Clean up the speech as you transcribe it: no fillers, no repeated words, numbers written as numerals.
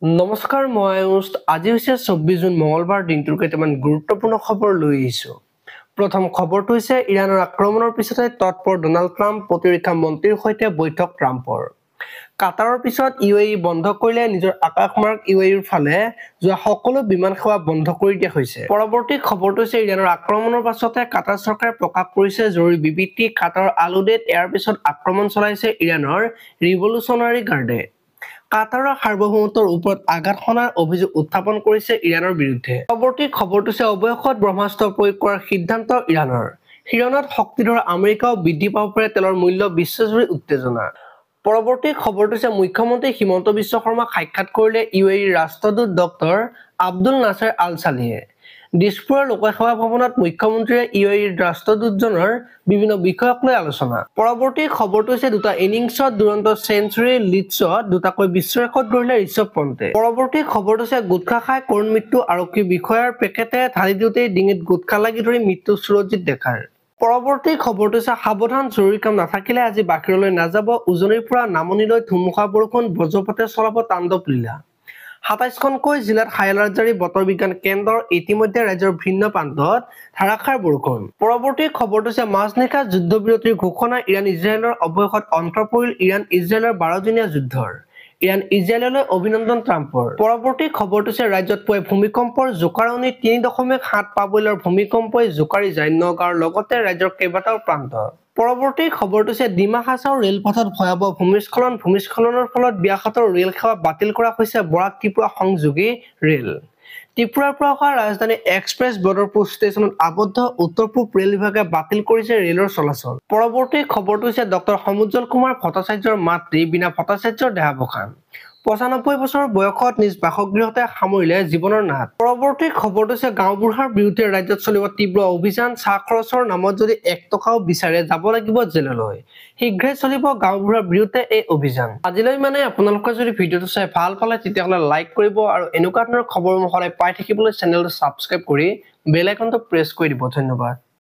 নমস্কাৰ মই আজি হৈছে 24 জুন মঙ্গলবাৰ দিনটোৰ কেইটামান গুৰুত্বপূৰ্ণ খবৰ লৈ আহিছো। প্ৰথম খবৰটো হৈছে ইৰাণৰ আক্ৰমণৰ পিছতে তৎপৰ ডোনাল্ড ট্ৰাম্প প্ৰতিৰক্ষা মন্ত্ৰীৰ সৈতে বৈঠক ট্ৰাম্পৰ। কাটাৰৰ পিছত ইউএই বন্ধ কৰিলে নিজৰ আকাশমাৰ্গ ইউএইৰ ফালে যোৱা সকলো বিমান সেৱা বন্ধ কৰি দিয়া হৈছে। পৰৱৰ্তী খবৰটো হৈছে ইৰাণৰ আক্ৰমণৰ পাছতে কাটাৰ চৰকাৰে প্ৰকাশ কৰিছে জৰুৰী বিবৃতি। কাটাৰৰ আলুডেত এয়াৰ পিছত আক্ৰমণ চলাইছে ইৰাণৰ ৰিভলিউচনাৰী গাৰ্ডে। কাটাৰৰ সাৰ্বভৌমত্বৰ ওপৰত আঘাত সনাৰ অভিযোগ উত্থাপন কৰিছে ইৰাণৰ বিৰুদ্ধে। পৰৱৰ্তী খবৰটো হৈছে অৱশেষত ব্ৰহ্মাস্ত্ৰ প্ৰয়োগ কৰাৰ সিদ্ধান্ত ইৰাণৰ। শিৰণত শক্তিধৰ আমেৰিকাও বৃদ্ধি পাব পাৰে তেলৰ মূল্য বিশ্বজুৰি উত্তেজনা। পৰৱৰ্তী খবৰটো হৈছে মুখ্যমন্ত্ৰী হিমন্ত বিশ্ব শৰ্মাক সাক্ষাৎ কৰিলে ইউএইৰ ৰাষ্ট্ৰদূত ডক্টৰ আব্দুল নাছেৰ আল ছালিহে। দিছপুৰৰ লোকসেৱা ভৱনত মুখ্যমন্ত্ৰীয়ে ইউএইৰ ৰাষ্ট্ৰদূতজনৰ বিভিন্ন বিষয়ক লৈ আলোচনা। পৰৱৰ্তী খবৰটো হৈছে দুটা ইনিংছত দুৰন্ত চেঞ্চুৰী লিডছত দুটাকৈ বিশ্ব ৰেকৰ্ড গঢ়িলে ঋষভ পন্তে। পৰৱৰ্তী খবৰটো হৈছে গুটখা খাই কৰুণ মৃত্যু। আৰক্ষী বিষয়াৰ পেকেটে ঢালি দিওঁতেই ডিঙিত গুটখা লাগি ধৰি মৃত্যু সুৰজিৎ ডেকাৰ। পৰৱৰ্তী খবৰটো হৈছে সাৱধান, জৰুৰী কাম নাথাকিলে আজি বাহিৰলৈ নাযাব। উজনিৰ পৰা নামনিলৈ ধুমুহা বৰষুণ, বজ্ৰপাতে চলাব তাণ্ডৱ লীলা। ২৭খনকৈ জিলাত হাই এলাৰ্ট জাৰি বতৰ বিজ্ঞান কেন্দ্ৰৰ। ইতিমধ্যে ৰাজ্যৰ ভিন্ন প্ৰান্তত ধাৰাসাৰ বৰষুণ। পৰৱৰ্তী খবৰটো হৈছে মাজনিশা যুদ্ধবিৰতিৰ ঘোষণা। ইৰাণ ইজৰাইলৰ অৱশেষত অন্ত পৰিল ইৰাণ ইজৰাইলৰ ১২জনীয়া যুদ্ধৰ। ইৰাণ ইজৰাইললৈ অভিনন্দন ট্ৰাম্পৰ। পৰৱৰ্তী খবৰটো হৈছে ৰাজ্যত পুৱাই ভূমিকম্পৰ জোকাৰণি। ৩.৭ পাবল্যৰ ভূমিকম্পই জোকাৰি যায় নগাঁৱৰ লগতে ৰাজ্যৰ কেইবাটাও প্ৰান্ত। পৰৱৰ্তী খবৰটো হৈছে ডিমা হাছাও ৰেলপথত ভয়াৱহ ভূমিস্খলন। ভূমিস্খলনৰ ফলত ব্যাহত ৰেল সেৱা বাতিল কৰা হৈছে বৰাক ত্ৰিপুৰা সংযোগী ৰেল। ত্ৰিপুৰাৰ পৰা অহা ৰাজধানী এক্সপ্ৰেছ বদৰপুৰ ষ্টেচনত আবদ্ধ। উত্তৰ পূব ৰেল বিভাগে বাতিল কৰিছে ৰেলৰ চলাচল। পৰৱৰ্তী খবৰটো হৈছে ডক্টৰ সমুজ্জ্বল কুমাৰ ভট্টাচাৰ্যৰ মাতৃ বীণা ভট্টাচাৰ্যৰ দেহাৱসান। ৯৫ বছৰ বয়সত নিজ বাসগৃহতে সামৰিলে জীৱনৰ নাট। পৰৱৰ্তী খবৰটো হৈছে গাঁওবুঢ়াৰ বিৰুদ্ধে ৰাজ্যত চলিব তীব্ৰ অভিযান। চাহ খৰচৰ নামত যদি ১ টকাও বিচাৰে যাব লাগিব জেললৈ। শীঘ্ৰেই চলিব গাঁওবুঢ়াৰ বিৰুদ্ধে এই অভিযান। আজিলৈ মানে আপোনালোকে যদি ভিডিঅ'টো চাই ভাল পালে তেতিয়াহ'লে লাইক কৰিব আৰু এনেকুৱা ধৰণৰ খবৰ সদায় পাই থাকিবলৈ চেনেলটো ছাবস্ক্ৰাইব কৰি বেল আইকনটো প্ৰেছ কৰি দিব। ধন্যবাদ।